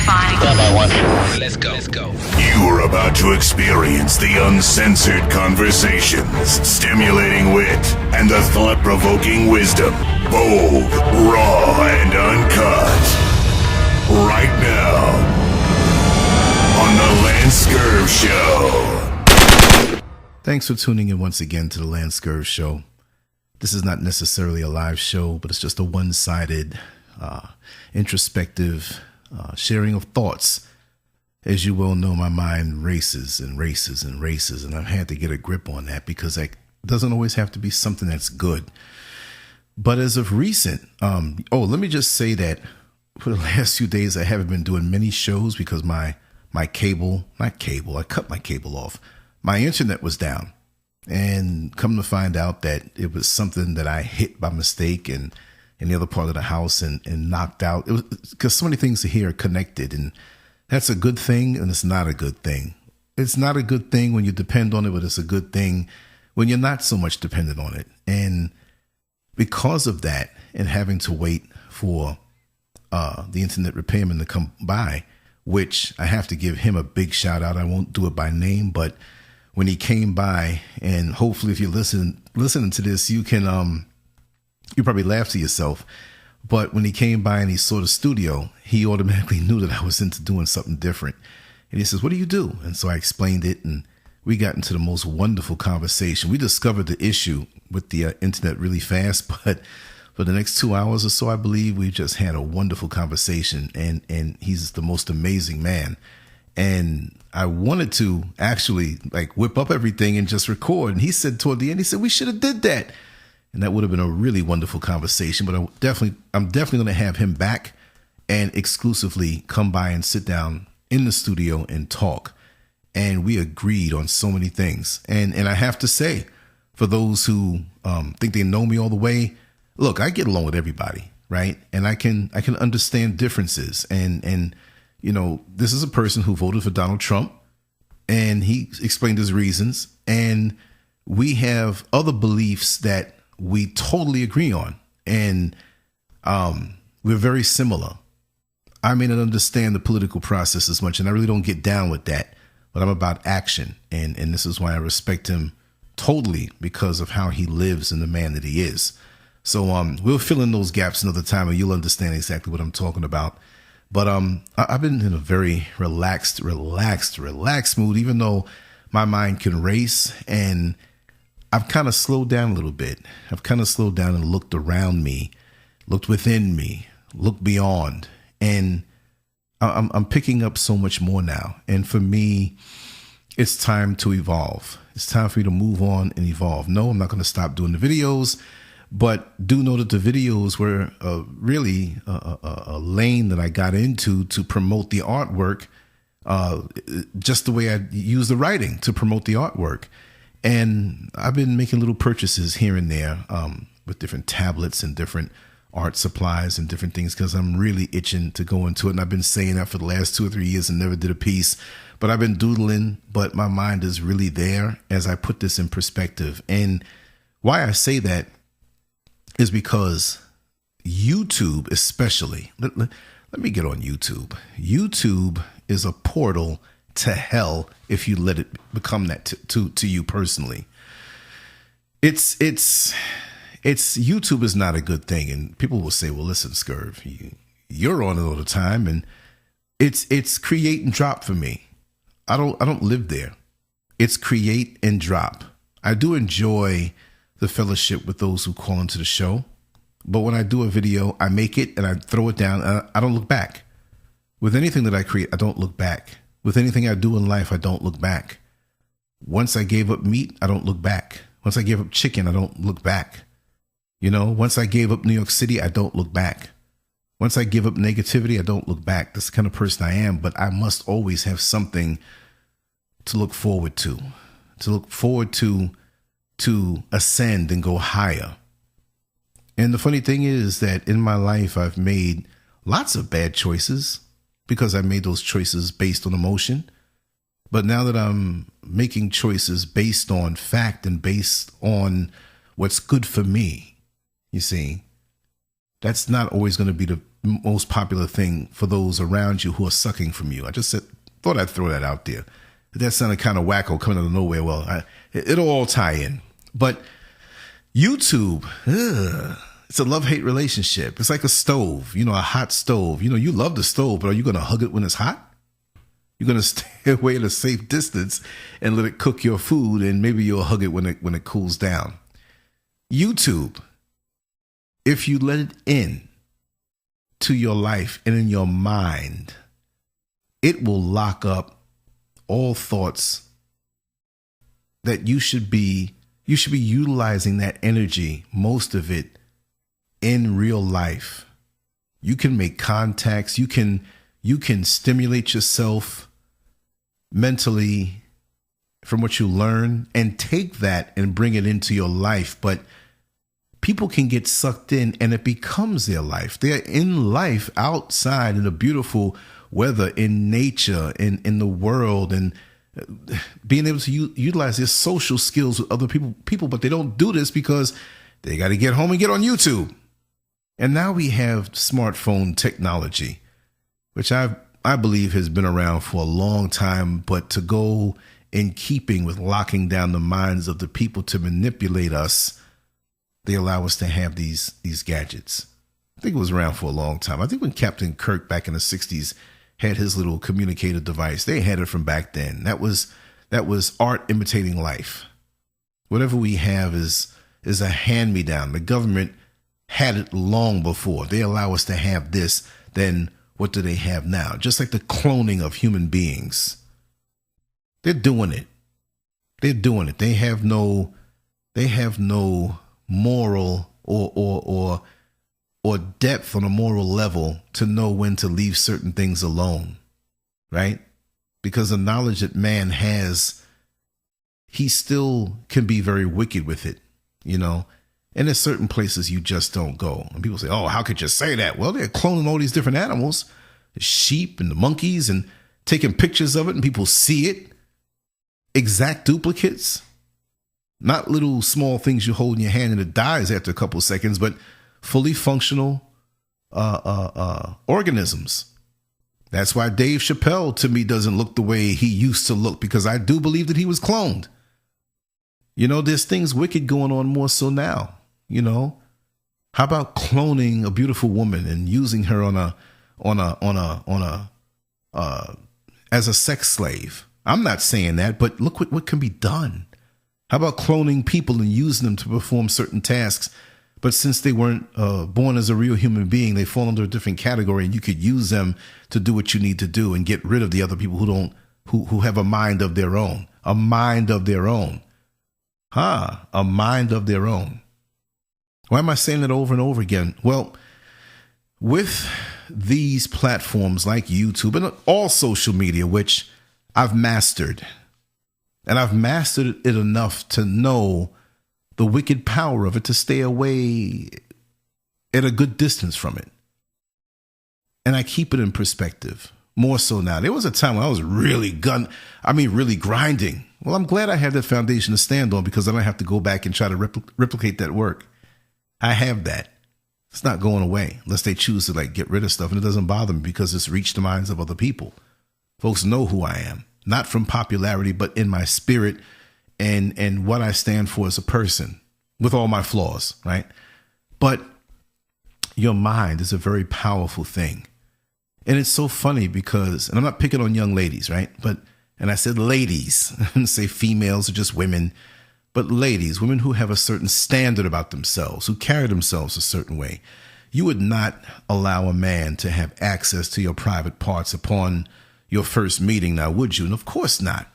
Identifying. Let's go. You're about to experience the uncensored conversations, stimulating wit, and the thought-provoking wisdom. Bold, raw, and uncut. Right now, on the LanceScurv Show. Thanks for tuning in once again to the LanceScurv Show. This is not necessarily a live show, but it's just a one-sided, introspective sharing of thoughts. As you well know, my mind races and races and races, and I've had to get a grip on that because it doesn't always have to be something that's good. But as of recent, let me just say that for the last few days, I haven't been doing many shows because I cut my cable off. My internet was down. And come to find out that it was something that I hit by mistake and in the other part of the house and knocked out. It was because so many things here are connected, and that's a good thing and it's not a good thing. It's not a good thing when you depend on it, but it's a good thing when you're not so much dependent on it. And because of that, and having to wait for the internet repairman to come by, which I have to give him a big shout out. I won't do it by name, but when he came by, and hopefully if you're listening to this, you can, you probably laugh to yourself. But when he came by and he saw the studio, he automatically knew that I was into doing something different. And he says, "What do you do?" And so I explained it, and we got into the most wonderful conversation. We discovered the issue with the internet really fast, but for the next 2 hours or so, I believe we just had a wonderful conversation, and he's the most amazing man. And I wanted to actually whip up everything and just record. And he said toward the end, he said, "We should have did that." And that would have been a really wonderful conversation. But I'm definitely going to have him back and exclusively come by and sit down in the studio and talk. And we agreed on so many things. And I have to say, for those who think they know me all the way, look, I get along with everybody, right? And I can understand differences. And you know, this is a person who voted for Donald Trump, and he explained his reasons. And we have other beliefs that we totally agree on. And we're very similar. I may not understand the political process as much, and I really don't get down with that. But I'm about action. And this is why I respect him totally, because of how he lives and the man that he is. So we'll fill in those gaps another time, and you'll understand exactly what I'm talking about. But I've been in a very relaxed mood, even though my mind can race, and I've kind of slowed down a little bit. I've kind of slowed down and looked around me, looked within me, looked beyond, and I'm picking up so much more now. And for me, it's time to evolve. It's time for me to move on and evolve. No, I'm not going to stop doing the videos. But do know that the videos were really a lane that I got into to promote the artwork, just the way I use the writing to promote the artwork. And I've been making little purchases here and there with different tablets and different art supplies and different things because I'm really itching to go into it. And I've been saying that for the last 2 or 3 years and never did a piece. But I've been doodling, but my mind is really there as I put this in perspective. And why I say that is because YouTube especially, let me get on YouTube. YouTube is a portal to hell if you let it become that to you personally. It's YouTube is not a good thing. And people will say, well, listen, Scurv, you're on it all the time. And it's create and drop for me. I don't live there. It's create and drop. I do enjoy the fellowship with those who call into the show. But when I do a video, I make it and I throw it down. And I don't look back. With anything that I create, I don't look back. With anything I do in life, I don't look back. Once I gave up meat, I don't look back. Once I gave up chicken, I don't look back. You know, once I gave up New York City, I don't look back. Once I give up negativity, I don't look back. That's the kind of person I am. But I must always have something to look forward to ascend and go higher. And the funny thing is that in my life, I've made lots of bad choices because I made those choices based on emotion. But now that I'm making choices based on fact and based on what's good for me, you see, that's not always going to be most popular thing for those around you who are sucking from you. I just thought I'd throw that out there. That sounded kind of wacko coming out of nowhere. Well, it'll all tie in. But YouTube, it's a love-hate relationship. It's like a stove, a hot stove. You love the stove, but are you going to hug it when it's hot? You're going to stay away at a safe distance and let it cook your food, and maybe you'll hug it when it cools down. YouTube, if you let it in to your life and in your mind, it will lock up all thoughts that you should be utilizing that energy, most of it, in real life. You can make contacts. You can stimulate yourself mentally from what you learn and take that and bring it into your life. But people can get sucked in and it becomes their life. They're in life outside in the beautiful weather, in nature, in the world, and being able to utilize their social skills with other people, but they don't do this because they got to get home and get on YouTube. And now we have smartphone technology, which I believe has been around for a long time, but to go in keeping with locking down the minds of the people to manipulate us, they allow us to have these gadgets. I think it was around for a long time. I think when Captain Kirk back in the 60s had his little communicator device, they had it from back then. That was art imitating life. Whatever we have is a hand-me-down. The government had it long before. They allow us to have this, then what do they have now? Just like the cloning of human beings. They're doing it. They're doing it. They have no moral or depth on a moral level to know when to leave certain things alone, right? Because the knowledge that man has, he still can be very wicked with it, And there's certain places you just don't go. And people say, oh, how could you say that? Well, they're cloning all these different animals, the sheep and the monkeys, and taking pictures of it, and people see it. Exact duplicates. Not little small things you hold in your hand and it dies after a couple of seconds, but fully functional organisms. That's why Dave Chappelle, to me, doesn't look the way he used to look, because I do believe that he was cloned. There's things wicked going on more so now. How about cloning a beautiful woman and using her as a sex slave? I'm not saying that, but look what can be done. How about cloning people and using them to perform certain tasks? But since they weren't born as a real human being, they fall under a different category, and you could use them to do what you need to do and get rid of the other people who have a mind of their own. A mind of their own. A mind of their own. Why am I saying that over and over again? Well, with these platforms like YouTube and all social media, which I've mastered, and I've mastered it enough to know the wicked power of it, to stay away at a good distance from it. And I keep it in perspective, more so now. There was a time when I was really grinding. Well, I'm glad I have that foundation to stand on, because I don't have to go back and try to replicate that work. I have that. It's not going away unless they choose to get rid of stuff, and it doesn't bother me because it's reached the minds of other people. Folks know who I am, not from popularity, but in my spirit and what I stand for as a person, with all my flaws, right? But your mind is a very powerful thing. And it's so funny because, and I'm not picking on young ladies, right? And I said ladies, I didn't say females or just women, but ladies, women who have a certain standard about themselves, who carry themselves a certain way. You would not allow a man to have access to your private parts upon your first meeting, now would you? And of course not.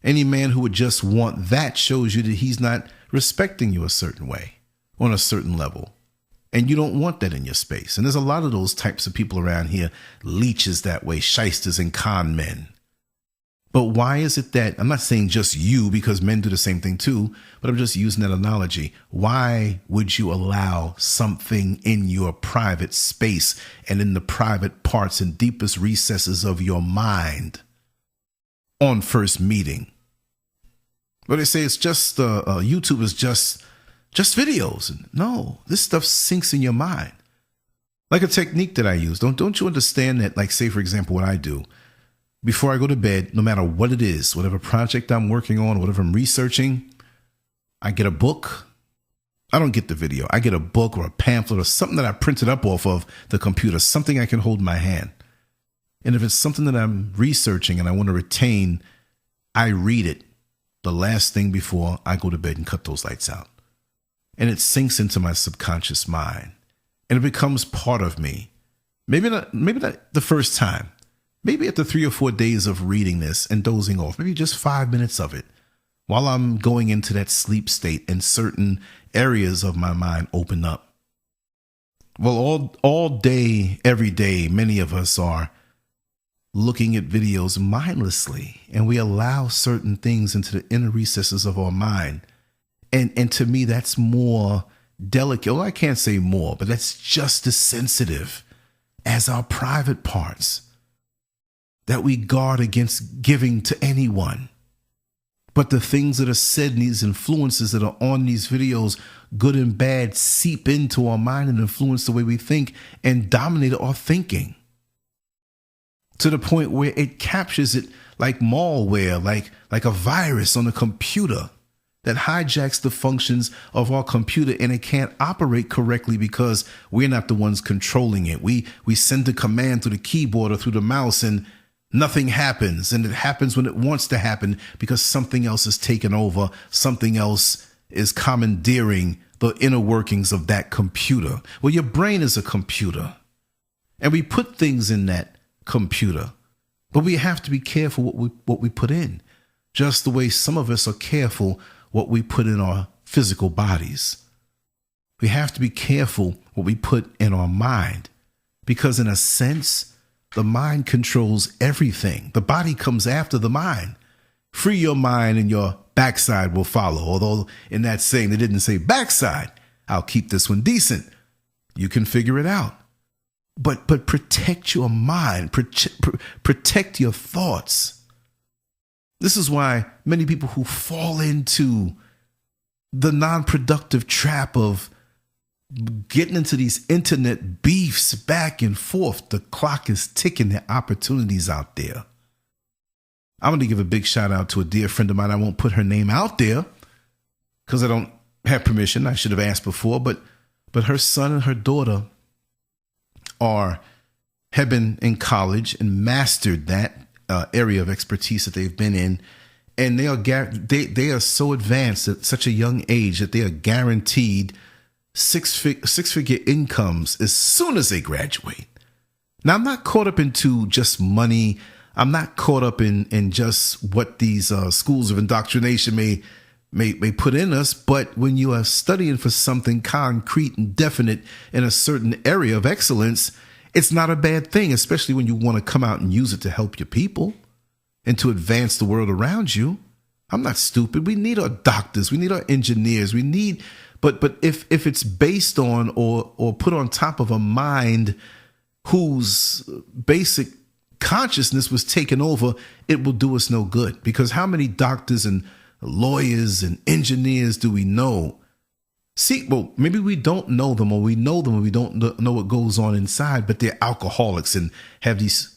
Any man who would just want that shows you that he's not respecting you a certain way, on a certain level. And you don't want that in your space. And there's a lot of those types of people around here, leeches that way, shysters and con men. But why is it that, I'm not saying just you, because men do the same thing too, but I'm just using that analogy. Why would you allow something in your private space and in the private parts and deepest recesses of your mind on first meeting? Well, they say it's just, YouTube is just videos. No, this stuff sinks in your mind. Like a technique that I use. Don't you understand that, like, say, for example, what I do, before I go to bed, no matter what it is, whatever project I'm working on, whatever I'm researching, I get a book. I don't get the video. I get a book or a pamphlet or something that I printed up off of the computer, something I can hold in my hand. And if it's something that I'm researching and I want to retain, I read it the last thing before I go to bed and cut those lights out. And it sinks into my subconscious mind and it becomes part of me. Maybe not the first time, maybe after 3 or 4 days of reading this and dozing off, maybe just 5 minutes of it while I'm going into that sleep state and certain areas of my mind open up. Well, all day, every day, many of us are looking at videos mindlessly, and we allow certain things into the inner recesses of our mind. And to me, that's more delicate. Well, I can't say more, but that's just as sensitive as our private parts that we guard against giving to anyone. But the things that are said, and these influences that are on these videos, good and bad, seep into our mind and influence the way we think and dominate our thinking, to the point where it captures it like malware, like a virus on a computer that hijacks the functions of our computer, and it can't operate correctly because we're not the ones controlling it. We send a command through the keyboard or through the mouse and nothing happens, and it happens when it wants to happen because something else is taken over. Something else is commandeering the inner workings of that computer. Well, your brain is a computer, and we put things in that computer, but we have to be careful what we put in, just the way some of us are careful what we put in our physical bodies. We have to be careful what we put in our mind, because in a sense, the mind controls everything. The body comes after the mind. Free your mind and your backside will follow. Although in that saying, they didn't say backside. I'll keep this one decent. You can figure it out. But protect your mind, protect your thoughts. This is why many people who fall into the non-productive trap of getting into these internet beefs back and forth, the clock is ticking, there are opportunities out there. I'm going to give a big shout out to a dear friend of mine. I won't put her name out there because I don't have permission. I should have asked before, but her son and her daughter have been in college and mastered that area of expertise that they've been in, and they are so advanced at such a young age that they are guaranteed six-figure incomes as soon as they graduate. Now, I'm not caught up into just money. I'm not caught up in just what these schools of indoctrination may put in us. But when you are studying for something concrete and definite in a certain area of excellence, it's not a bad thing, especially when you want to come out and use it to help your people and to advance the world around you. I'm not stupid. We need our doctors. We need our engineers. We need, but if it's based on or put on top of a mind whose basic consciousness was taken over, it will do us no good. Because how many doctors and lawyers and engineers do we know? See, well, maybe we don't know them, or we know them and we don't know what goes on inside, but they're alcoholics and have these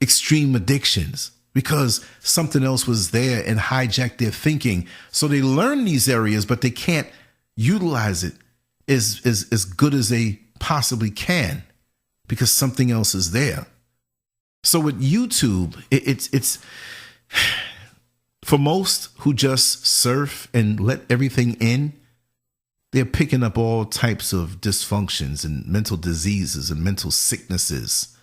extreme addictions because something else was there and hijacked their thinking. So they learn these areas, but they can't utilize it as good as they possibly can because something else is there. So with YouTube, it's for most who just surf and let everything in, they're picking up all types of dysfunctions and mental diseases and mental sicknesses.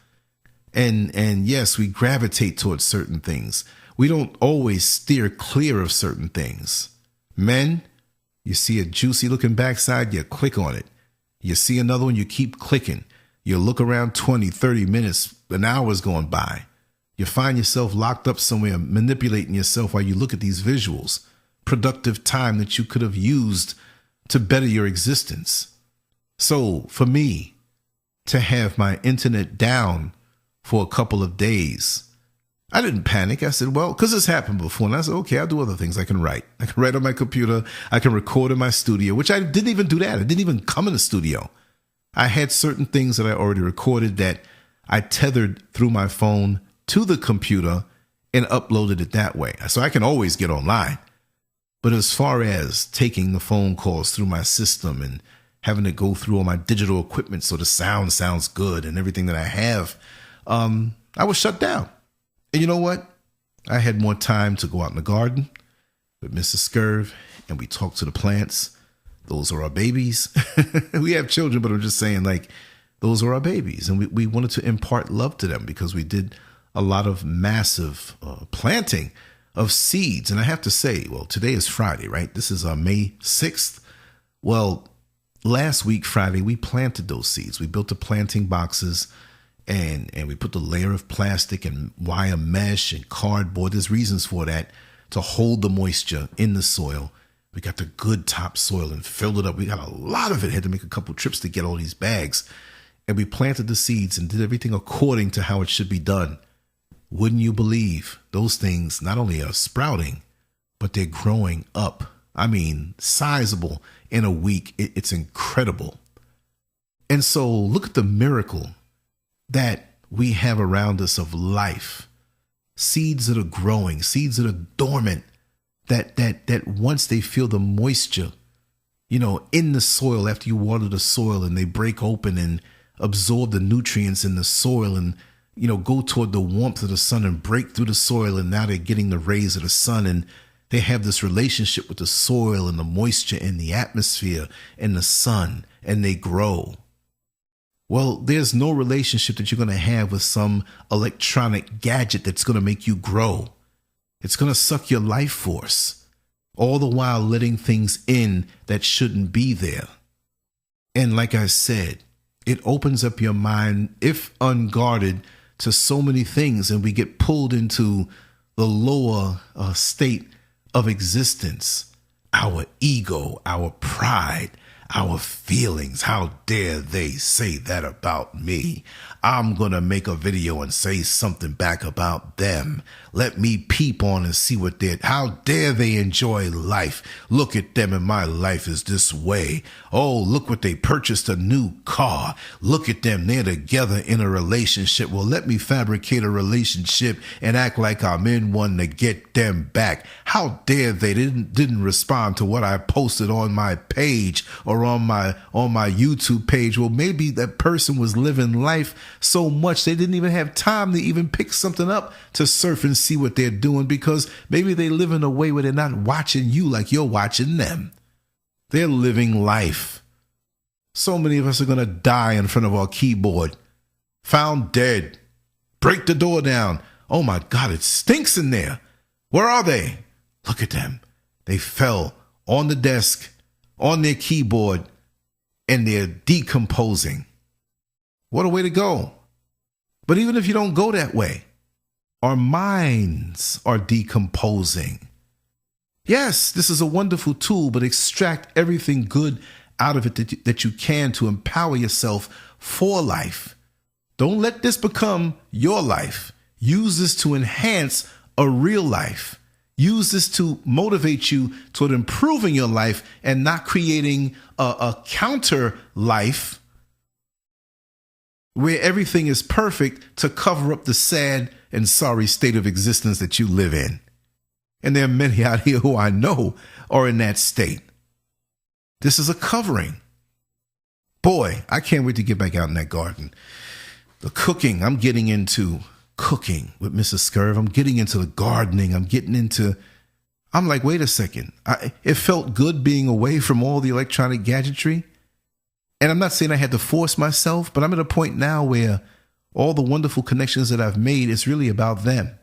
And yes, we gravitate towards certain things. We don't always steer clear of certain things. Men, you see a juicy looking backside, you click on it. You see another one, you keep clicking. You look around 20, 30 minutes, an hour's going by. You find yourself locked up somewhere, manipulating yourself while you look at these visuals. Productive time that you could have used to better your existence. So for me to have my internet down for a couple of days, I didn't panic. I said, well, because this happened before. And I said, okay, I'll do other things. I can write on my computer. I can record in my studio, which I didn't even do that. I didn't even come in the studio. I had certain things that I already recorded that I tethered through my phone to the computer and uploaded it that way. So I can always get online. But as far as taking the phone calls through my system and having to go through all my digital equipment so the sound sounds good and everything that I have, I was shut down. And you know what? I had more time to go out in the garden with Mrs. Scurv, and we talked to the plants. Those are our babies. We have children, but I'm just saying, like, those are our babies. And we wanted to impart love to them because we did a lot of massive planting of seeds. And I have to say, well, today is Friday, right? This is May 6th. Well, last week, Friday, we planted those seeds. We built the planting boxes and we put the layer of plastic and wire mesh and cardboard. There's reasons for that, to hold the moisture in the soil. We got the good topsoil and filled it up. We got a lot of it. Had to make a couple trips to get all these bags. And we planted the seeds and did everything according to how it should be done. Wouldn't you believe those things not only are sprouting, but they're growing up. I mean, sizable in a week. It's incredible. And so look at the miracle that we have around us of life. Seeds that are growing, seeds that are dormant, that once they feel the moisture, in the soil, after you water the soil, and they break open and absorb the nutrients in the soil and, go toward the warmth of the sun and break through the soil. And now they're getting the rays of the sun, and they have this relationship with the soil and the moisture and the atmosphere and the sun, and they grow. Well, there's no relationship that you're going to have with some electronic gadget that's going to make you grow. It's going to suck your life force, all the while letting things in that shouldn't be there. And like I said, it opens up your mind, if unguarded, to so many things, and we get pulled into the lower state of existence. Our ego, our pride, our feelings. How dare they say that about me? I'm going to make a video and say something back about them. Let me peep on and see what they're, how dare they enjoy life? Look at them, and my life is this way. Oh, look what they purchased, a new car. Look at them, they're together in a relationship. Well, let me fabricate a relationship and act like I'm in one to get them back. How dare they didn't respond to what I posted on my page or on my YouTube page. Well, maybe that person was living life so much they didn't even have time to even pick something up to surf and see what they're doing, because maybe they live in a way where they're not watching you like you're watching them. They're living life. So many of us are going to die in front of our keyboard, found dead, break the door down. Oh my God, it stinks in there. Where are they? Look at them. They fell on the desk, on their keyboard, and they're decomposing. What a way to go. But even if you don't go that way, our minds are decomposing. Yes, this is a wonderful tool, but extract everything good out of it that you can to empower yourself for life. Don't let this become your life. Use this to enhance a real life. Use this to motivate you toward improving your life and not creating a counter life where everything is perfect to cover up the sad and sorry state of existence that you live in. And there are many out here who I know are in that state. This is a covering. Boy, I can't wait to get back out in that garden. The cooking, I'm getting into cooking with Mrs. Scurv. I'm getting into the gardening. I'm like, wait a second. It felt good being away from all the electronic gadgetry. And I'm not saying I had to force myself, but I'm at a point now where all the wonderful connections that I've made, it's really about them.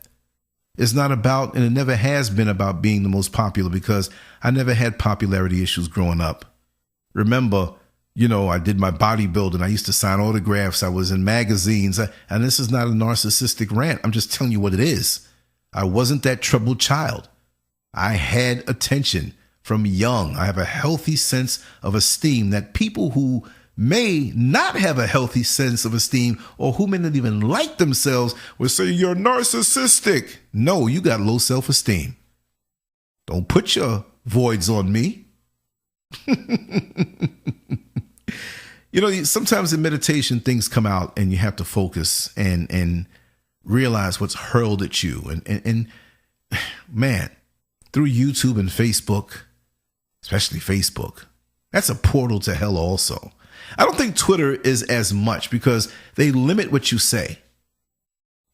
It's not about, and it never has been about being the most popular, because I never had popularity issues growing up. Remember, I did my bodybuilding. I used to sign autographs. I was in magazines. And this is not a narcissistic rant. I'm just telling you what it is. I wasn't that troubled child. I had attention from young. I have a healthy sense of esteem that people who may not have a healthy sense of esteem, or who may not even like themselves, would say, you're narcissistic. No, you got low self-esteem. Don't put your voids on me. You know, sometimes in meditation, things come out and you have to focus and realize what's hurled at you. And man, through YouTube and Facebook, especially Facebook, that's a portal to hell also. I don't think Twitter is as much because they limit what you say.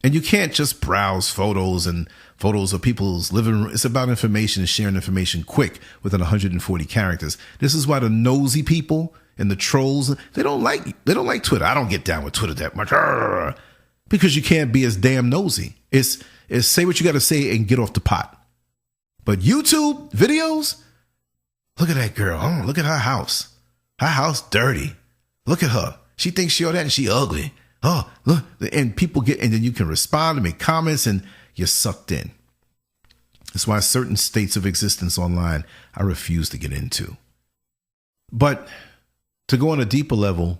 And you can't just browse photos and photos of people's living room. It's about information and sharing information quick within 140 characters. This is why the nosy people and the trolls, they don't like Twitter. I don't get down with Twitter that much. Because you can't be as damn nosy. It's say what you got to say and get off the pot. But YouTube videos, look at that girl. Oh, look at her house. Her house dirty. Look at her. She thinks she all that and she ugly. Oh, look. And people and then you can respond and make comments and you're sucked in. That's why certain states of existence online I refuse to get into. But to go on a deeper level,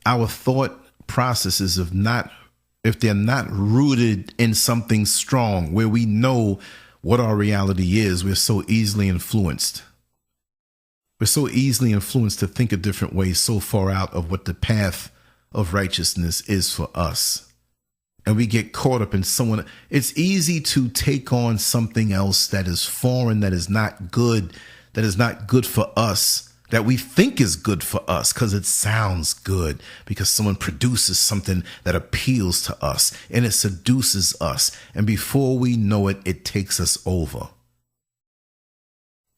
our thought processes if they're not rooted in something strong where we know what our reality is, we're so easily influenced. We're so easily influenced to think a different way, so far out of what the path of righteousness is for us. And we get caught up in someone. It's easy to take on something else that is foreign, that is not good for us, that we think is good for us because it sounds good, because someone produces something that appeals to us and it seduces us. And before we know it, it takes us over.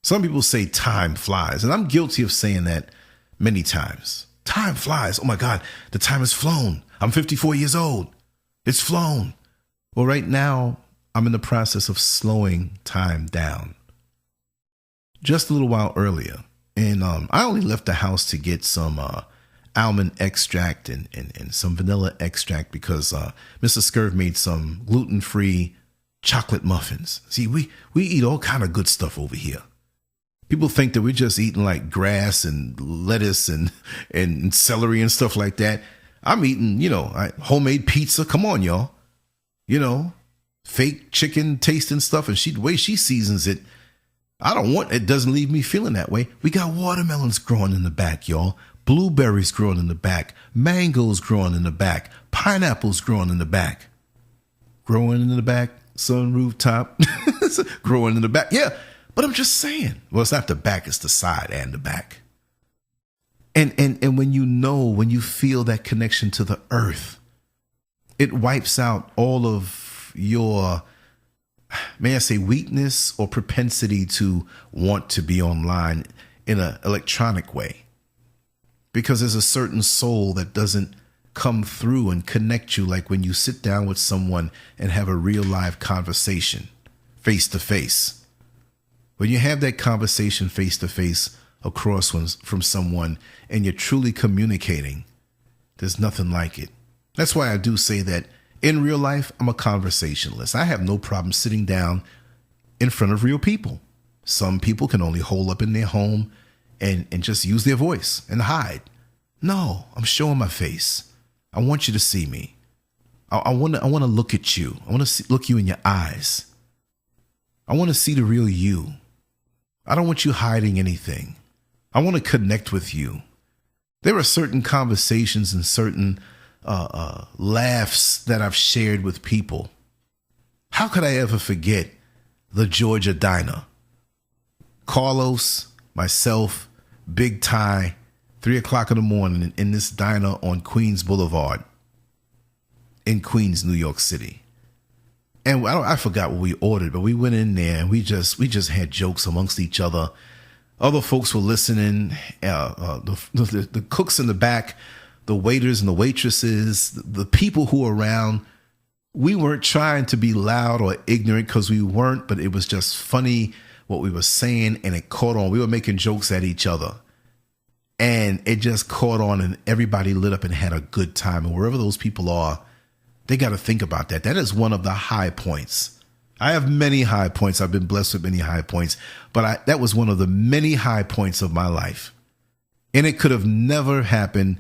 Some people say time flies, and I'm guilty of saying that many times. Time flies. Oh my God, the time has flown. I'm 54 years old. It's flown. Well, right now, I'm in the process of slowing time down. Just a little while earlier, and I only left the house to get some almond extract and some vanilla extract because Mr. Scurv made some gluten-free chocolate muffins. See, we eat all kind of good stuff over here. People think that we're just eating like grass and lettuce and celery and stuff like that. I'm eating, homemade pizza. Come on, y'all. Fake chicken tasting stuff. And the way she seasons it, it doesn't leave me feeling that way. We got watermelons growing in the back, y'all. Blueberries growing in the back. Mangoes growing in the back. Pineapples growing in the back. Growing in the back. Sunroof top. Growing in the back. Yeah. But I'm just saying, well, it's not the back, it's the side and the back. And when you feel that connection to the earth, it wipes out all of your, may I say, weakness or propensity to want to be online in an electronic way. Because there's a certain soul that doesn't come through and connect you like when you sit down with someone and have a real live conversation face to face. When you have that conversation face to face across from someone and you're truly communicating, there's nothing like it. That's why I do say that in real life, I'm a conversationalist. I have no problem sitting down in front of real people. Some people can only hole up in their home and just use their voice and hide. No, I'm showing my face. I want you to see me. I want to look at you. I want to look you in your eyes. I want to see the real you. I don't want you hiding anything. I want to connect with you. There are certain conversations and certain laughs that I've shared with people. How could I ever forget the Georgia Diner? Carlos, myself, Big Ty, 3 o'clock in the morning in this diner on Queens Boulevard in Queens, New York City. And I forgot what we ordered, but we went in there and we just had jokes amongst each other. Other folks were listening. The cooks in the back, the waiters and the waitresses, the people who were around. We weren't trying to be loud or ignorant because we weren't, but it was just funny what we were saying, and it caught on. We were making jokes at each other, and it just caught on, and everybody lit up and had a good time. And wherever those people are, they got to think about that. That is one of the high points. I have many high points. I've been blessed with many high points, but that was one of the many high points of my life. And it could have never happened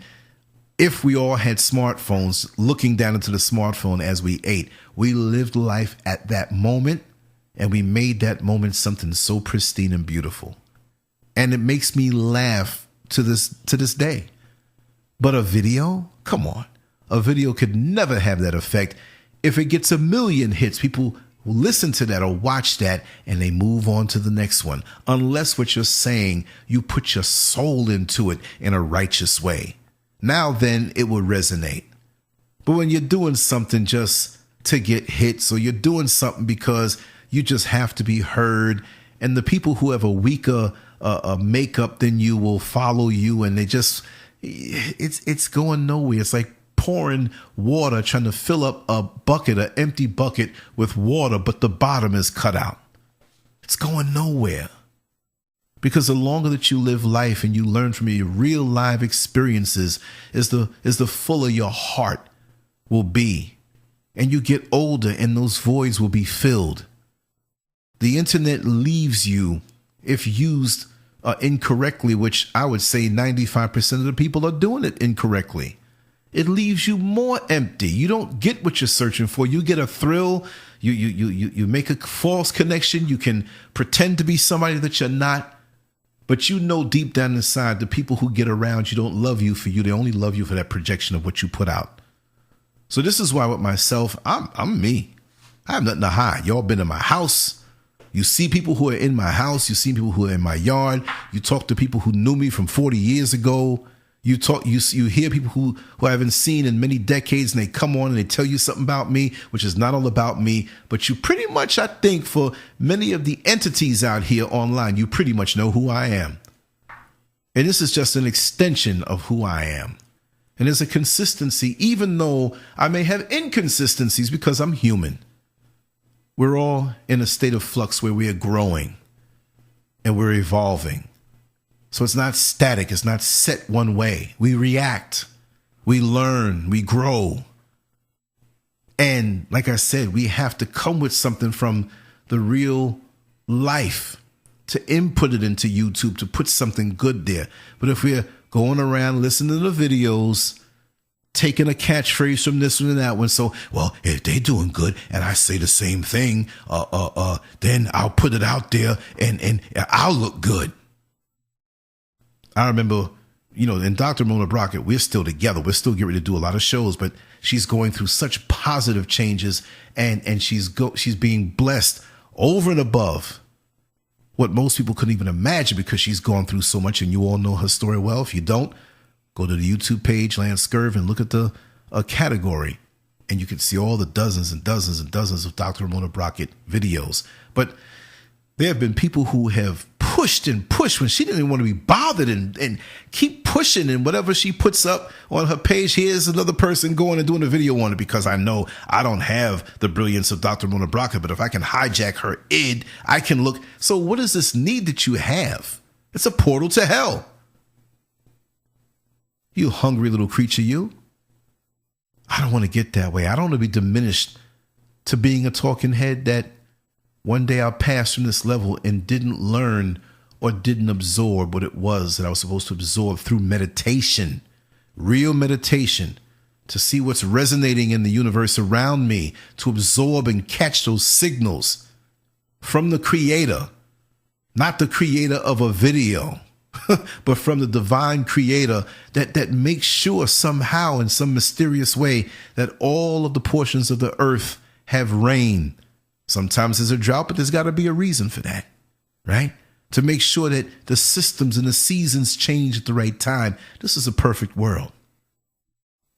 if we all had smartphones looking down into the smartphone as we ate. We lived life at that moment, and we made that moment something so pristine and beautiful. And it makes me laugh to this day. But a video, come on. A video could never have that effect. If it gets 1 million hits, people will listen to that or watch that and they move on to the next one. Unless what you're saying, you put your soul into it in a righteous way. Now then it will resonate. But when you're doing something just to get hits, or you're doing something because you just have to be heard, and the people who have a weaker makeup than you will follow you, and it's going nowhere. It's like pouring water, trying to fill up an empty bucket with water, but the bottom is cut out. It's going nowhere. Because the longer that you live life and you learn from your real live experiences, is the fuller your heart will be. And you get older and those voids will be filled. The internet leaves you, if used incorrectly, which I would say 95% of the people are doing it incorrectly. It leaves you more empty. You don't get what you're searching for. You get a thrill. You make a false connection. You can pretend to be somebody that you're not. But you know deep down inside, the people who get around you don't love you for you. They only love you for that projection of what you put out. So this is why with myself, I'm me. I have nothing to hide. Y'all been in my house. You see people who are in my house. You see people who are in my yard. You talk to people who knew me from 40 years ago. You hear people who I haven't seen in many decades, and they come on and they tell you something about me, which is not all about me. But you pretty much, I think, for many of the entities out here online, you pretty much know who I am. And this is just an extension of who I am. And there's a consistency, even though I may have inconsistencies, because I'm human. We're all in a state of flux where we are growing and we're evolving. So it's not static. It's not set one way. We react, we learn, we grow. And like I said, we have to come with something from the real life to input it into YouTube, to put something good there. But if we're going around listening to the videos, taking a catchphrase from this one and that one, so, well, if they doing good and I say the same thing, then I'll put it out there and I'll look good. I remember, in Dr. Mona Brockett, we're still together. We're still getting ready to do a lot of shows, but she's going through such positive changes, and she's being blessed over and above what most people couldn't even imagine, because she's gone through so much, and you all know her story well. If you don't, go to the YouTube page, LanceScurv, and look at the category, and you can see all the dozens and dozens and dozens of Dr. Mona Brockett videos. But there have been people who have pushed and pushed when she didn't even want to be bothered, and keep pushing, and whatever she puts up on her page, here's another person going and doing a video on it, because I know I don't have the brilliance of Dr. Mona Brockett, but if I can hijack her id, I can look. So what is this need that you have? It's a portal to hell. You hungry little creature, you. I don't want to get that way. I don't want to be diminished to being a talking head that one day I passed from this level and didn't learn or didn't absorb what it was that I was supposed to absorb through meditation, real meditation, to see what's resonating in the universe around me, to absorb and catch those signals from the creator, not the creator of a video, but from the divine creator that makes sure somehow in some mysterious way that all of the portions of the earth have rain. Sometimes there's a drought, but there's got to be a reason for that, right? To make sure that the systems and the seasons change at the right time. This is a perfect world.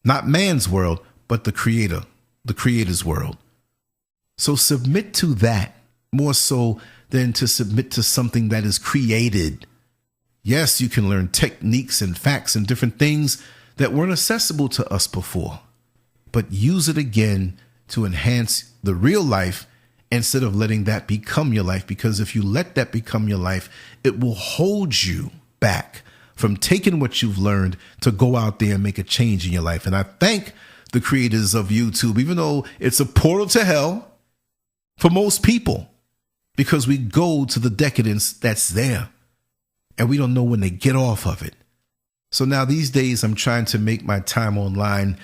Not man's world, but the creator's world. So submit to that more so than to submit to something that is created. Yes, you can learn techniques and facts and different things that weren't accessible to us before, but use it again to enhance the real life instead of letting that become your life. Because if you let that become your life, it will hold you back from taking what you've learned to go out there and make a change in your life. And I thank the creators of YouTube, even though it's a portal to hell for most people, because we go to the decadence that's there and we don't know when they get off of it. So now these days I'm trying to make my time online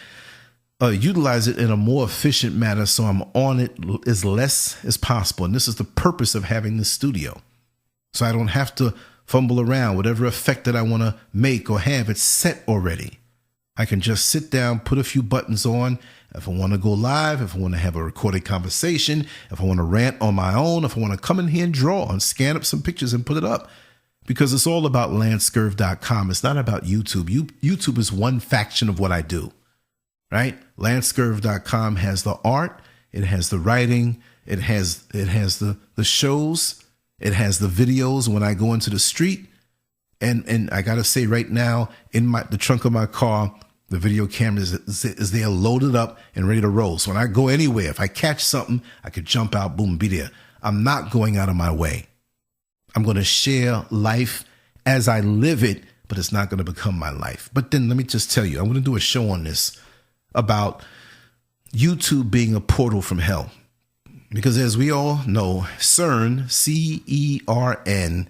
utilize it in a more efficient manner, so I'm on it as less as possible. And this is the purpose of having this studio. So I don't have to fumble around. Whatever effect that I want to make or have, it's set already. I can just sit down, put a few buttons on. If I want to go live, if I want to have a recorded conversation, if I want to rant on my own, if I want to come in here and draw and scan up some pictures and put it up. Because it's all about LanceScurv.com. It's not about YouTube. YouTube is one faction of what I do, right? LanceScurv.com has the art. It has the writing. It has the shows. It has the videos when I go into the street. And I got to say right now, in the trunk of my car, the video camera is there loaded up and ready to roll. So when I go anywhere, if I catch something, I could jump out, boom, be there. I'm not going out of my way. I'm going to share life as I live it, but it's not going to become my life. But then let me just tell you, I'm going to do a show on this about YouTube being a portal from hell. Because as we all know, CERN, C-E-R-N,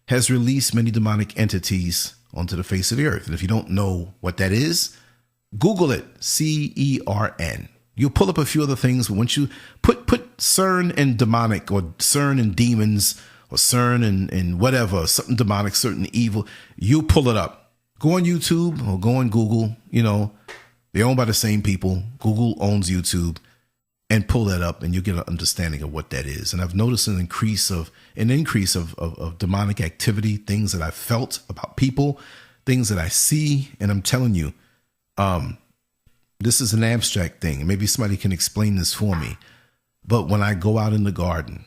has released many demonic entities onto the face of the earth. And if you don't know what that is, Google it, C-E-R-N. You'll pull up a few other things, but once you put CERN and demonic, or CERN and demons, or CERN and whatever, something demonic, certain evil, you pull it up. Go on YouTube or go on Google. You know, they're owned by the same people. Google owns YouTube. And pull that up and you get an understanding of what that is. And I've noticed an increase of demonic activity, things that I felt about people, things that I see. And I'm telling you, this is an abstract thing. Maybe somebody can explain this for me. But when I go out in the garden,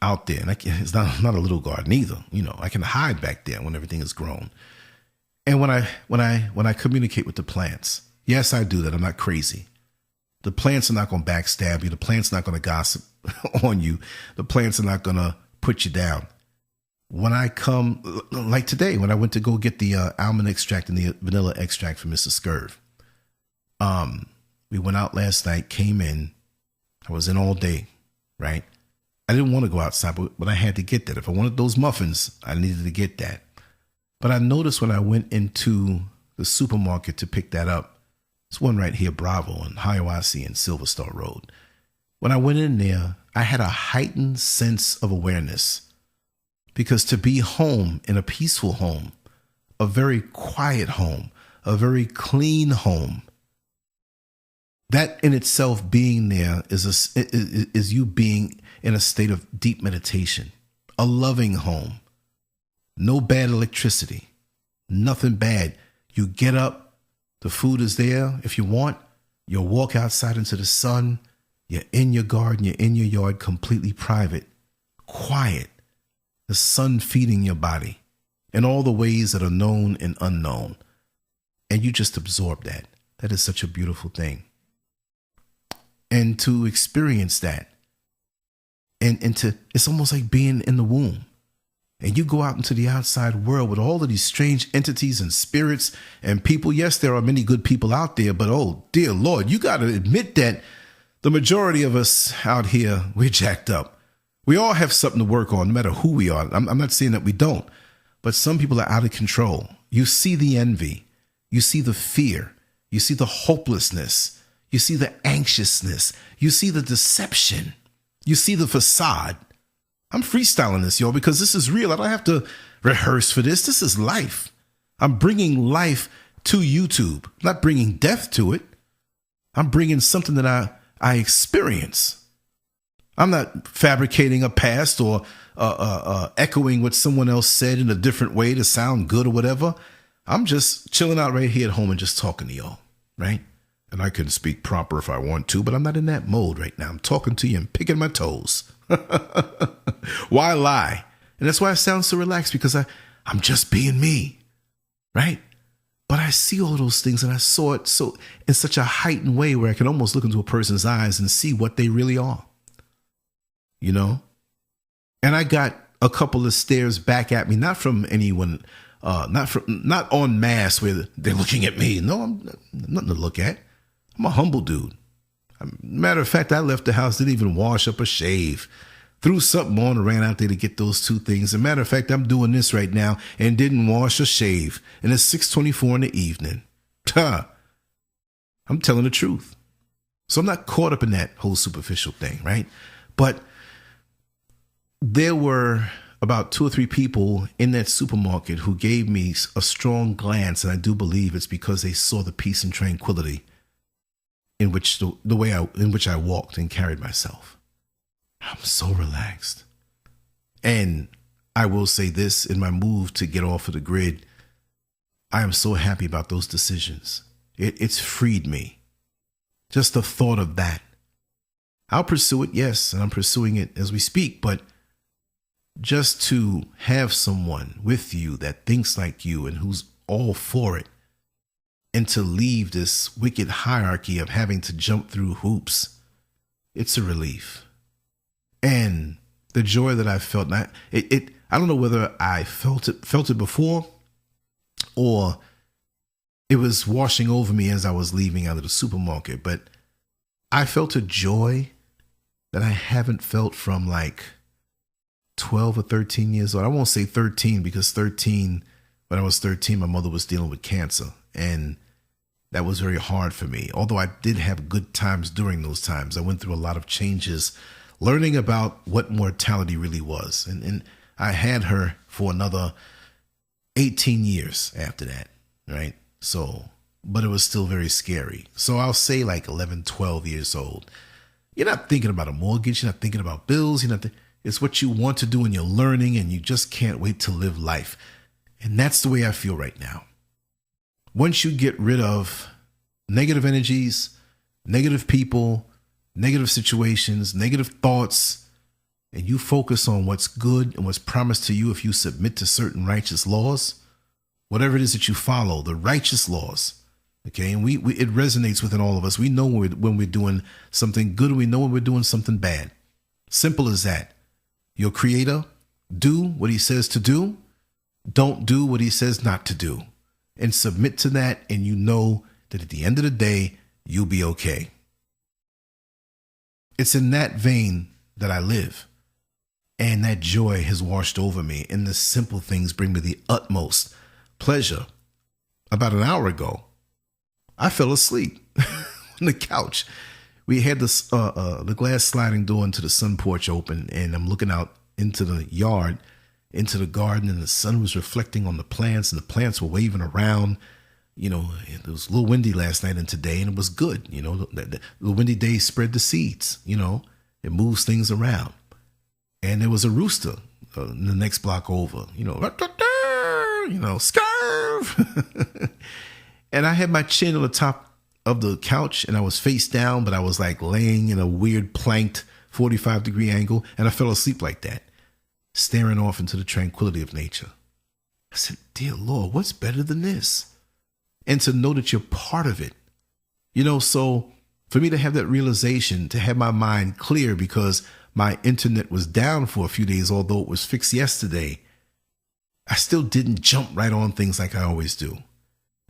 out there, and it's not a little garden either, you know, I can hide back there when everything is grown. And when I communicate with the plants, yes, I do that. I'm not crazy. The plants are not going to backstab you. The plants are not going to gossip on you. The plants are not going to put you down. When I come, like today, when I went to go get the almond extract and the vanilla extract from Mrs. Scurv, we went out last night, came in. I was in all day, right? I didn't want to go outside, but I had to get that. If I wanted those muffins, I needed to get that. But I noticed when I went into the supermarket to pick that up, it's one right here, Bravo, and Hiawassee and Silver Star Road. When I went in there, I had a heightened sense of awareness because to be home, in a peaceful home, a very quiet home, a very clean home, that in itself being there is you being in a state of deep meditation, a loving home, no bad electricity, nothing bad. You get up. The food is there. If you want, you'll walk outside into the sun. You're in your garden. You're in your yard, completely private, quiet. The sun feeding your body in all the ways that are known and unknown. And you just absorb that. That is such a beautiful thing. And to experience that, it's almost like being in the womb. And you go out into the outside world with all of these strange entities and spirits and people. Yes, there are many good people out there, but oh, dear Lord, you got to admit that the majority of us out here, we're jacked up. We all have something to work on, no matter who we are. I'm not saying that we don't, but some people are out of control. You see the envy. You see the fear. You see the hopelessness. You see the anxiousness. You see the deception. You see the facade. I'm freestyling this, y'all, because this is real. I don't have to rehearse for this. This is life. I'm bringing life to YouTube, I'm not bringing death to it. I'm bringing something that I experience. I'm not fabricating a past or echoing what someone else said in a different way to sound good or whatever. I'm just chilling out right here at home and just talking to y'all, right? And I can speak proper if I want to, but I'm not in that mode right now. I'm talking to you and picking my toes. Why lie? And that's why I sound so relaxed, because I'm just being me, right? But I see all those things, and I saw it so in such a heightened way where I can almost look into a person's eyes and see what they really are, you know? And I got a couple of stares back at me, not from anyone, not en masse where they're looking at me. No, I'm nothing to look at. I'm a humble dude. Matter of fact, I left the house, didn't even wash up or shave. Threw something on and ran out there to get those two things. As a matter of fact, I'm doing this right now and didn't wash or shave. And it's 6:24 in the evening. I'm telling the truth. So I'm not caught up in that whole superficial thing, right? But there were about 2 or 3 people in that supermarket who gave me a strong glance, and I do believe it's because they saw the peace and tranquility in which the way in which I walked and carried myself. I'm so relaxed. And I will say this, in my move to get off of the grid, I am so happy about those decisions. It's freed me. Just the thought of that. I'll pursue it, yes, and I'm pursuing it as we speak, but just to have someone with you that thinks like you and who's all for it, and to leave this wicked hierarchy of having to jump through hoops, it's a relief. And the joy that I felt, I don't know whether I felt it before, or it was washing over me as I was leaving out of the supermarket, but I felt a joy that I haven't felt from like 12 or 13 years old. I won't say 13, because when I was 13, my mother was dealing with cancer, and that was very hard for me. Although I did have good times during those times. I went through a lot of changes, learning about what mortality really was. And I had her for another 18 years after that, right? So, but it was still very scary. So I'll say like 11, 12 years old. You're not thinking about a mortgage. You're not thinking about bills. It's what you want to do, and you're learning, and you just can't wait to live life. And that's the way I feel right now. Once you get rid of negative energies, negative people, negative situations, negative thoughts, and you focus on what's good and what's promised to you if you submit to certain righteous laws, whatever it is that you follow, the righteous laws, okay? And it resonates within all of us. We know when we're doing something good, and we know when we're doing something bad. Simple as that. Your creator, do what he says to do. Don't do what he says not to do. And submit to that, and you know that at the end of the day, you'll be okay. It's in that vein that I live. And that joy has washed over me, and the simple things bring me the utmost pleasure. About an hour ago, I fell asleep on the couch. We had the glass sliding door into the sun porch open, and I'm looking out into the yard, into the garden, and the sun was reflecting on the plants, and the plants were waving around. You know, it was a little windy last night and today, and it was good. You know, the windy days spread the seeds. You know, it moves things around. And there was a rooster in the next block over. You know, scurv. And I had my chin on the top of the couch, and I was face down, but I was like laying in a weird planked 45-degree angle, and I fell asleep like that, staring off into the tranquility of nature. I said, dear Lord, what's better than this? And to know that you're part of it. You know, so for me to have that realization, to have my mind clear, because my internet was down for a few days, although it was fixed yesterday, I still didn't jump right on things like I always do.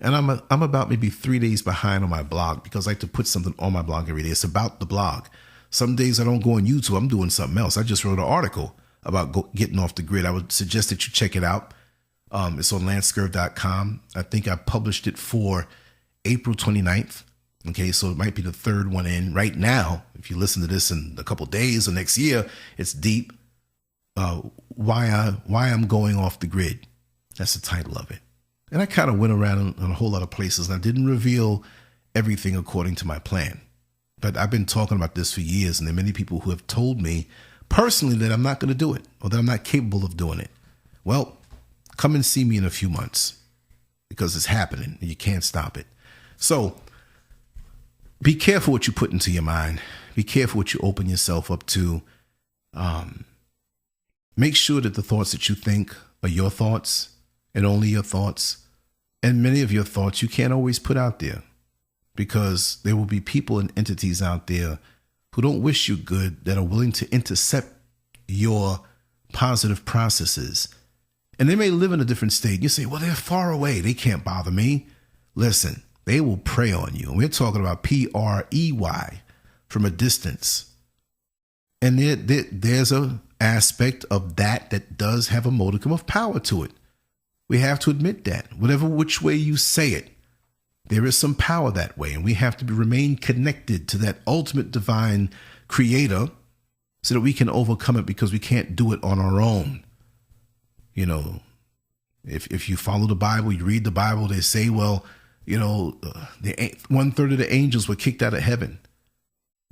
And I'm about maybe 3 days behind on my blog, because I like to put something on my blog every day. It's about the blog. Some days I don't go on YouTube. I'm doing something else. I just wrote an article about getting off the grid. I would suggest that you check it out. It's on LanceScurv.com. I think I published it for April 29th. Okay, so it might be the third one in right now. If you listen to this in a couple days or next year, it's deep. Why I'm going off the grid. That's the title of it. And I kind of went around in a whole lot of places, and I didn't reveal everything according to my plan. But I've been talking about this for years, and there are many people who have told me personally that I'm not going to do it, or that I'm not capable of doing it. Well, come and see me in a few months, because it's happening and you can't stop it. So be careful what you put into your mind. Be careful what you open yourself up to. Make sure that the thoughts that you think are your thoughts and only your thoughts. And many of your thoughts you can't always put out there, because there will be people and entities out there who don't wish you good, that are willing to intercept your positive processes. And they may live in a different state. You say, well, they're far away. They can't bother me. Listen, they will prey on you. And we're talking about PREY, from a distance. And there's an aspect of that does have a modicum of power to it. We have to admit that. Whatever which way you say it, there is some power that way. And we have to remain connected to that ultimate divine creator so that we can overcome it, because we can't do it on our own. You know, if you follow the Bible, you read the Bible, they say, well, you know, 1/3 of the angels were kicked out of heaven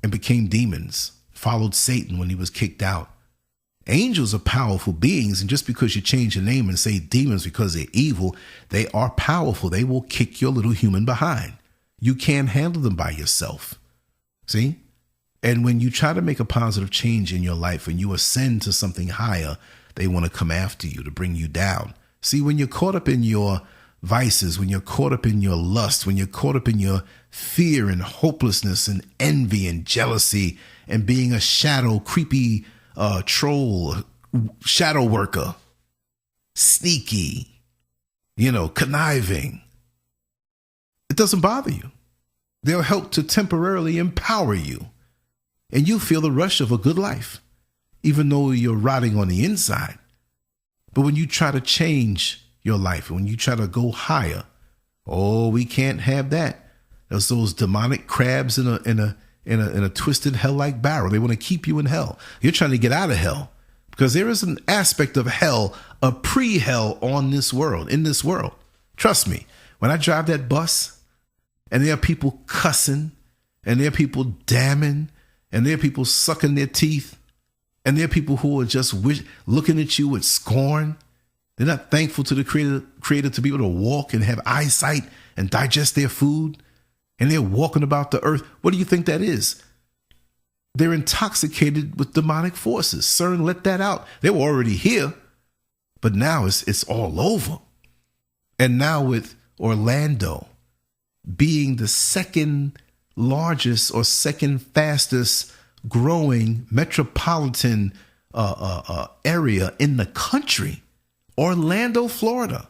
and became demons, followed Satan when he was kicked out. Angels are powerful beings, and just because you change your name and say demons because they're evil, they are powerful. They will kick your little human behind. You can't handle them by yourself. See? And when you try to make a positive change in your life, when you ascend to something higher, they want to come after you to bring you down. See, when you're caught up in your vices, when you're caught up in your lust, when you're caught up in your fear and hopelessness and envy and jealousy and being a shadow, creepy troll, shadow worker, sneaky, you know, conniving, it doesn't bother you. They'll help to temporarily empower you, and you feel the rush of a good life, even though you're rotting on the inside. But when you try to change your life, when you try to go higher, oh, we can't have that. There's those demonic crabs in a twisted hell-like barrel. They want to keep you in hell. You're trying to get out of hell, because there is an aspect of hell, a pre-hell in this world. Trust me, when I drive that bus and there are people cussing and there are people damning and there are people sucking their teeth and there are people who are just looking at you with scorn. They're not thankful to the creator to be able to walk and have eyesight and digest their food. And they're walking about the earth. What do you think that is? They're intoxicated with demonic forces. CERN let that out. They were already here, but now it's all over. And now with Orlando being the second largest or second fastest growing metropolitan area in the country, Orlando, Florida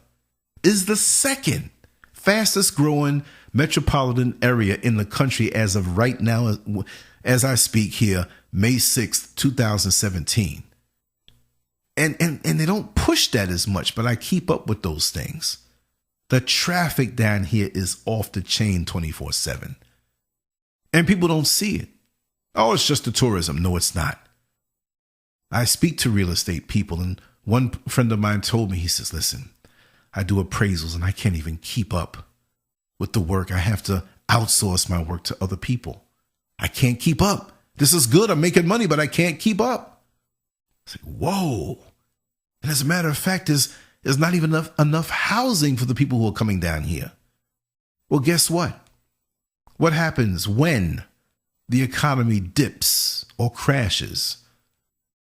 is the second fastest growing metropolitan area in the country as of right now, as I speak here, May 6th, 2017. And they don't push that as much, but I keep up with those things. The traffic down here is off the chain 24/7. And people don't see it. Oh, it's just the tourism. No, it's not. I speak to real estate people, and one friend of mine told me, he says, listen, I do appraisals and I can't even keep up with the work. I have to outsource my work to other people. I can't keep up. This is good. I'm making money, but I can't keep up. I say, whoa. And as a matter of fact, there's not even enough housing for the people who are coming down here. Well, guess what? What happens when the economy dips or crashes?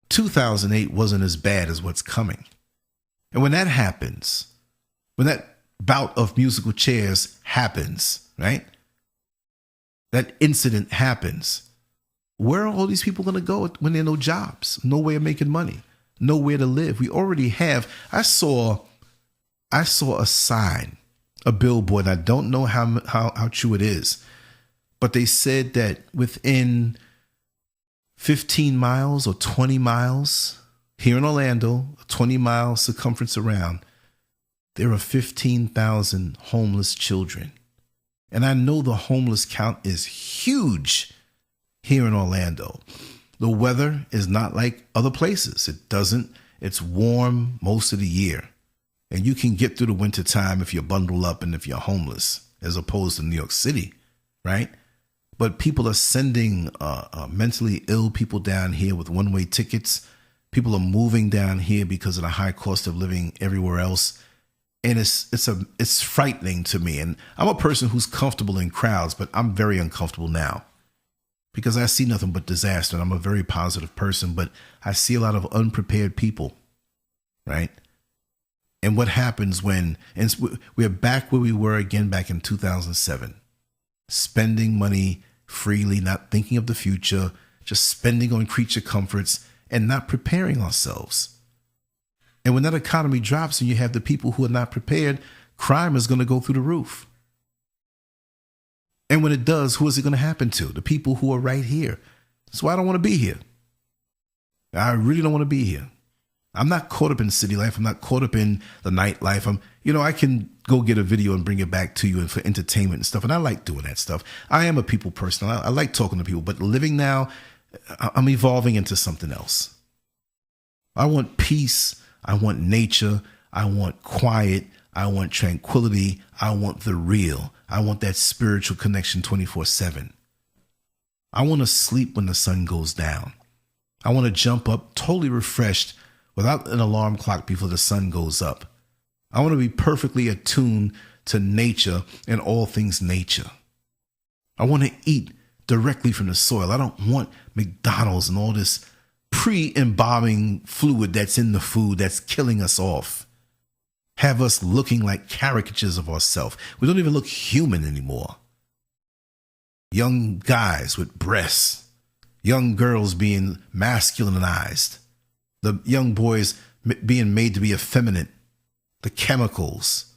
2008 wasn't as bad as what's coming. And when that happens, when that bout of musical chairs happens, right? That incident happens. Where are all these people going to go when there are no jobs, no way of making money, nowhere to live? We already have. I saw a sign, a billboard. I don't know how true it is, but they said that within 15 miles or 20 miles here in Orlando, a 20-mile circumference around, there are 15,000 homeless children. And I know the homeless count is huge here in Orlando. The weather is not like other places. It's warm most of the year. And you can get through the winter time if you're bundled up and if you're homeless, as opposed to New York City, right? But people are sending mentally ill people down here with one-way tickets. People are moving down here because of the high cost of living everywhere else. And it's frightening to me. And I'm a person who's comfortable in crowds, but I'm very uncomfortable now because I see nothing but disaster. And I'm a very positive person, but I see a lot of unprepared people, right? And what happens when we're back where we were again back in 2007, spending money freely, not thinking of the future, just spending on creature comforts and not preparing ourselves. And when that economy drops and you have the people who are not prepared, crime is going to go through the roof. And when it does, who is it going to happen to? The people who are right here. That's why I don't want to be here. I really don't want to be here. I'm not caught up in city life. I'm not caught up in the nightlife. I can go get a video and bring it back to you and for entertainment and stuff. And I like doing that stuff. I am a people person. I like talking to people, but living now, I'm evolving into something else. I want peace. I want nature. I want quiet. I want tranquility. I want the real. I want that spiritual connection 24/7. I want to sleep when the sun goes down. I want to jump up totally refreshed without an alarm clock before the sun goes up. I want to be perfectly attuned to nature and all things nature. I want to eat directly from the soil. I don't want McDonald's and all this pre-embalming fluid that's in the food that's killing us off. Have us looking like caricatures of ourselves. We don't even look human anymore. Young guys with breasts, young girls being masculinized, the young boys being made to be effeminate, the chemicals,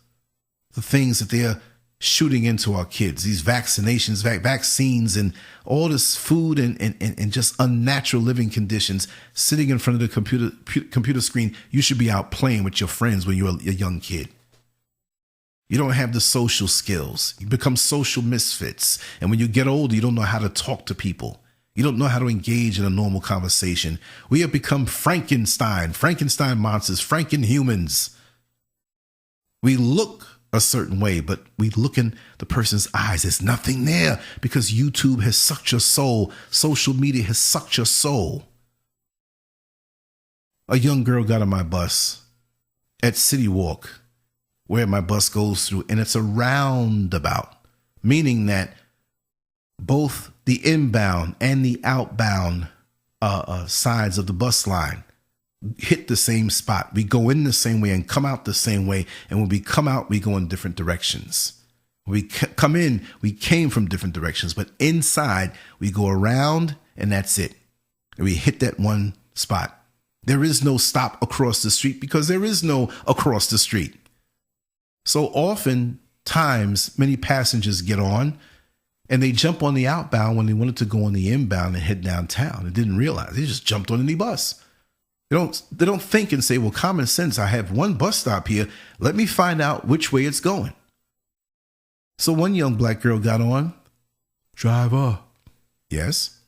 the things that they're shooting into our kids, these vaccinations, vaccines, and all this food and just unnatural living conditions, sitting in front of the computer screen. You should be out playing with your friends when you're a young kid. You don't have the social skills. You become social misfits. And when you get older, you don't know how to talk to people. You don't know how to engage in a normal conversation. We have become Frankenstein monsters, Frankenhumans. We look a certain way, but we look in the person's eyes. There's nothing there because YouTube has sucked your soul. Social media has sucked your soul. A young girl got on my bus at City Walk, where my bus goes through, and it's a roundabout, meaning that both the inbound and the outbound sides of the bus line hit the same spot. We go in the same way and come out the same way. And when we come out, we go in different directions. When we come in, we came from different directions, but inside we go around and that's it. And we hit that one spot. There is no stop across the street because there is no across the street. So oftentimes many passengers get on and they jump on the outbound when they wanted to go on the inbound and head downtown and didn't realize they just jumped on any bus. They don't think and say, well, common sense, I have one bus stop here. Let me find out which way it's going. So one young black girl got on. Driver. Yes.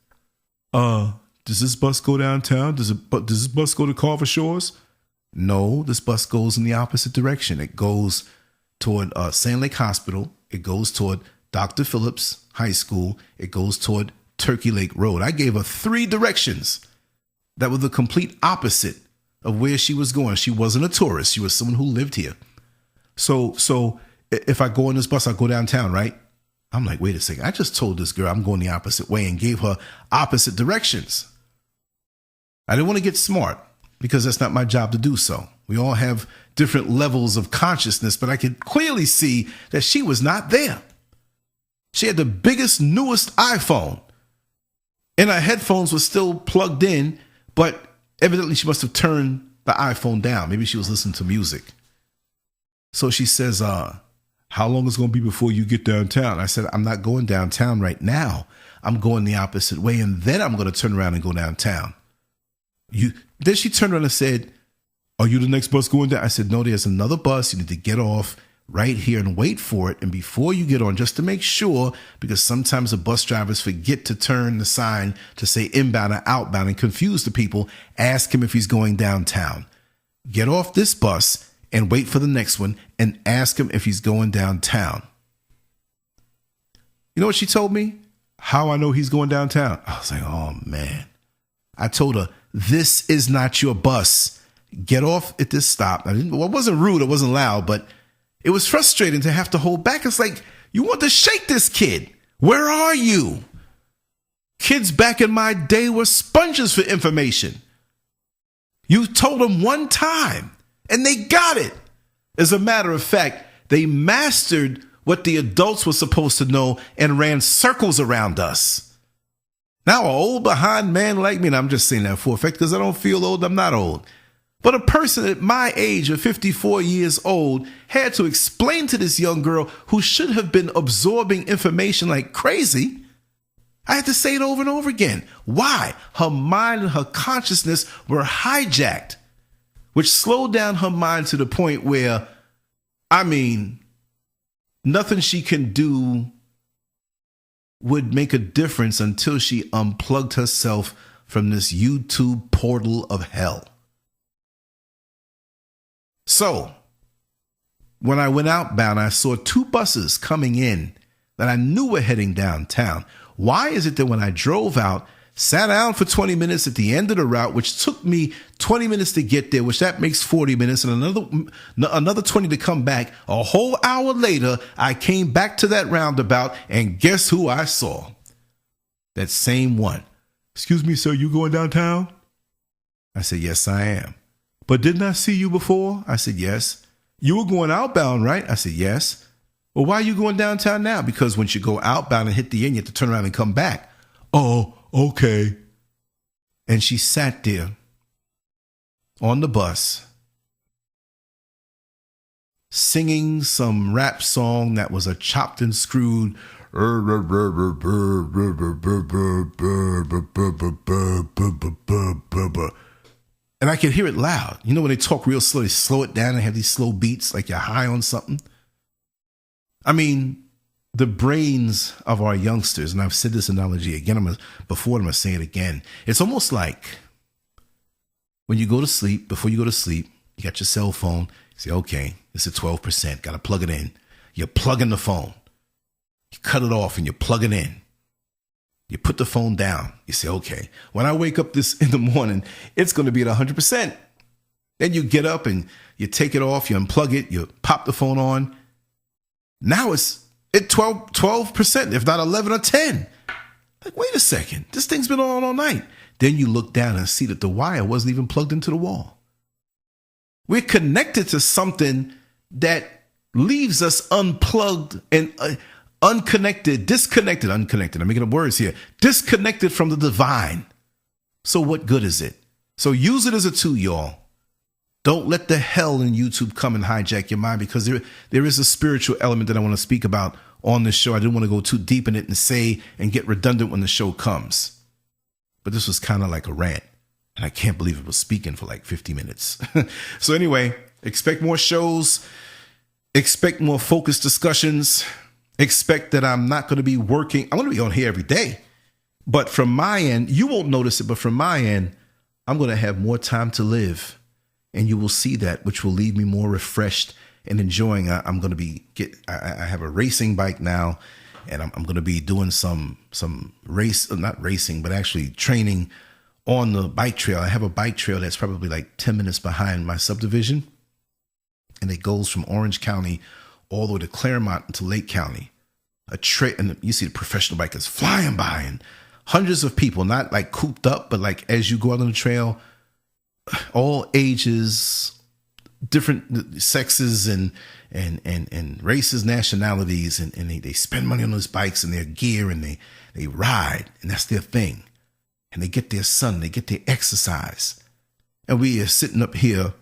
Does this bus go downtown? Does this bus go to Carver Shores? No, this bus goes in the opposite direction. It goes toward Sand Lake Hospital. It goes toward Dr. Phillips High School. It goes toward Turkey Lake Road. I gave her 3 directions that were the complete opposite of where she was going. She wasn't a tourist. She was someone who lived here. So if I go on this bus, I go downtown, right? I'm like, wait a second. I just told this girl I'm going the opposite way and gave her opposite directions. I didn't want to get smart because that's not my job to do so. We all have different levels of consciousness, but I could clearly see that she was not there. She had the biggest, newest iPhone, and her headphones were still plugged in, but evidently she must have turned the iPhone down. Maybe she was listening to music. So she says, how long is it going to be before you get downtown? I said, I'm not going downtown right now. I'm going the opposite way, and then I'm going to turn around and go downtown. Then she turned around and said, are you the next bus going down? I said, no, there's another bus. You need to get off right here and wait for it. And before you get on, just to make sure, because sometimes the bus drivers forget to turn the sign to say inbound or outbound and confuse the people, ask him if he's going downtown. Get off this bus and wait for the next one and ask him if he's going downtown. You know what she told me? How I know he's going downtown? I was like, oh man. I told her, this is not your bus. Get off at this stop. It wasn't rude. It wasn't loud, but it was frustrating to have to hold back. It's like, you want to shake this kid. Where are you? Kids back in my day were sponges for information. You told them one time and they got it. As a matter of fact, they mastered what the adults were supposed to know and ran circles around us. Now an old behind man like me, and I'm just saying that for effect because I don't feel old, I'm not old. But a person at my age of 54 years old had to explain to this young girl who should have been absorbing information like crazy. I had to say it over and over again. Why? Her mind and her consciousness were hijacked, which slowed down her mind to the point where, nothing she can do would make a difference until she unplugged herself from this YouTube portal of hell. So when I went outbound, I saw 2 buses coming in that I knew were heading downtown. Why is it that when I drove out, sat down for 20 minutes at the end of the route, which took me 20 minutes to get there, which that makes 40 minutes, and another 20 to come back. A whole hour later, I came back to that roundabout, and guess who I saw? That same one. Excuse me, sir, you going downtown? I said, yes, I am. But didn't I see you before? I said, yes. You were going outbound, right? I said, yes. Well, why are you going downtown now? Because once you go outbound and hit the end, you have to turn around and come back. Oh, okay. And she sat there on the bus singing some rap song that was a chopped and screwed. And I could hear it loud. You know, when they talk real slow, they slow it down and have these slow beats like you're high on something. I mean, the brains of our youngsters, and I've said this analogy again before, I'm going to say it again. It's almost like when you go to sleep, before you go to sleep, you got your cell phone. You say, okay, it's at 12%. Got to plug it in. You plug in the phone. You cut it off and you plug it in. You put the phone down. You say, okay, when I wake up this in the morning, it's going to be at 100%. Then you get up and you take it off, you unplug it, you pop the phone on. Now it's at 12%, if not 11 or 10. Like, wait a second, this thing's been on all night. Then you look down and see that the wire wasn't even plugged into the wall. We're connected to something that leaves us unplugged and disconnected. I'm making up words here. Disconnected from the divine. So what good is it? So use it as a tool, y'all. Don't let the hell in YouTube come and hijack your mind, because there is a spiritual element that I want to speak about on this show. I didn't want to go too deep in it and say and get redundant when the show comes. But this was kind of like a rant. And I can't believe it was speaking for like 50 minutes. So anyway, expect more shows. Expect more focused discussions. Expect that I'm not going to be working. I'm going to be on here every day. But from my end, you won't notice it, but from my end, I'm going to have more time to live. And you will see that, which will leave me more refreshed and enjoying. I'm going to be I have a racing bike now, and I'm going to be doing some race, not racing, but actually training on the bike trail. I have a bike trail that's probably like 10 minutes behind my subdivision, and it goes from Orange County all the way to Claremont to Lake County. And you see the professional bikers flying by, and hundreds of people, not like cooped up, but like as you go out on the trail, all ages, different sexes and races, nationalities, and they spend money on those bikes and their gear, and they ride, and that's their thing. And they get their sun, they get their exercise. And we are sitting up here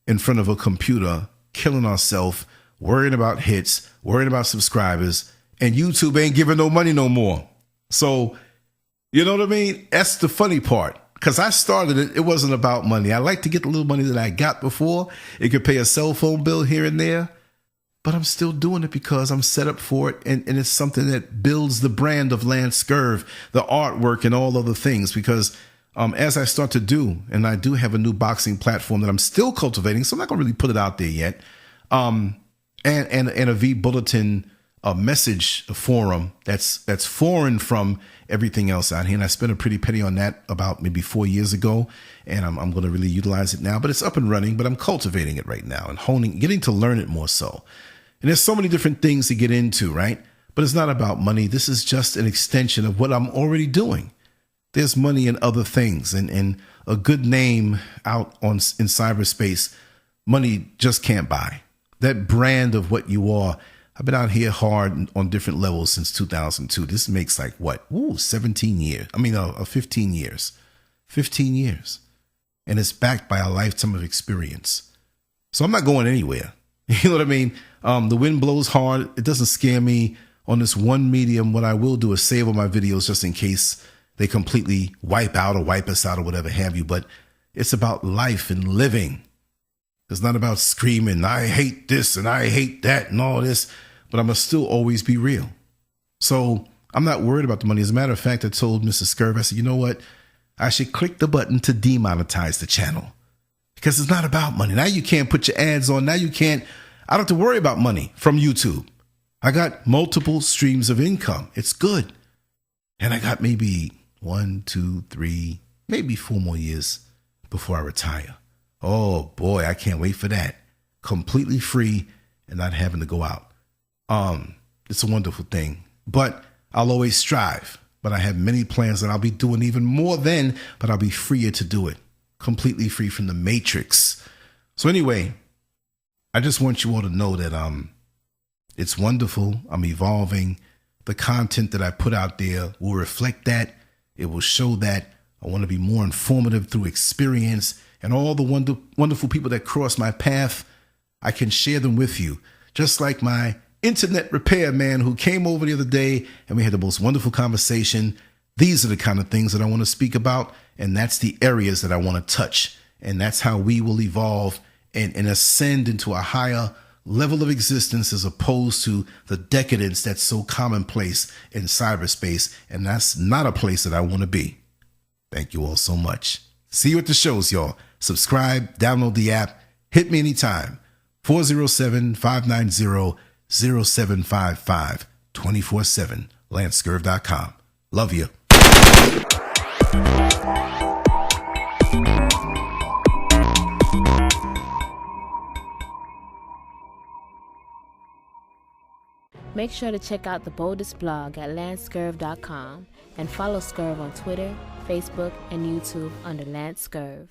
in front of a computer, killing ourselves, worrying about hits, worrying about subscribers, and YouTube ain't giving no money no more. So, you know what I mean? That's the funny part. Because I started it, it wasn't about money. I like to get the little money that I got before. It could pay a cell phone bill here and there. But I'm still doing it because I'm set up for it. And it's something that builds the brand of LanceScurv, the artwork and all other things. Because as I start to do, and I do have a new boxing platform that I'm still cultivating, so I'm not going to really put it out there yet. And a V Bulletin message forum that's foreign from everything else out here. And I spent a pretty penny on that about maybe 4 years ago. And I'm going to really utilize it now. But it's up and running, but I'm cultivating it right now and getting to learn it more so. And there's so many different things to get into, right? But it's not about money. This is just an extension of what I'm already doing. There's money in other things, and a good name out in cyberspace, money just can't buy. That brand of what you are. I've been out here hard on different levels since 2002. This makes like what? 17 years. 15 years. 15 years. And it's backed by a lifetime of experience. So I'm not going anywhere. You know what I mean? The wind blows hard. It doesn't scare me on this one medium. What I will do is save all my videos just in case they completely wipe out or wipe us out or whatever have you. But it's about life and living. It's not about screaming, I hate this and I hate that and all this. But I must still always be real. So I'm not worried about the money. As a matter of fact, I told Mrs. Scurv, I said, you know what? I should click the button to demonetize the channel. because it's not about money. Now you can't put your ads on. Now I don't have to worry about money from YouTube. I got multiple streams of income. It's good. And I got maybe 1, 2, 3, maybe 4 more years before I retire. Oh boy, I can't wait for that. Completely free and not having to go out. It's a wonderful thing, but I'll always strive. But I have many plans that I'll be doing even more then, but I'll be freer to do it. Completely free from the matrix. So anyway, I just want you all to know that it's wonderful. I'm evolving. The content that I put out there will reflect that. It will show that. I want to be more informative through experience, and all the wonderful people that cross my path, I can share them with you. Just like my internet repair man who came over the other day and we had the most wonderful conversation. These are the kind of things that I want to speak about, and that's the areas that I want to touch. And that's how we will evolve and ascend into a higher level of existence, as opposed to the decadence that's so commonplace in cyberspace. And that's not a place that I want to be. Thank you all so much. See you at the shows, y'all. Subscribe, download the app, hit me anytime. 407-590-0755, 24/7, LanceScurv.com. Love you. Make sure to check out the boldest blog at LanceScurv.com and follow Scurv on Twitter, Facebook, and YouTube under LanceScurv.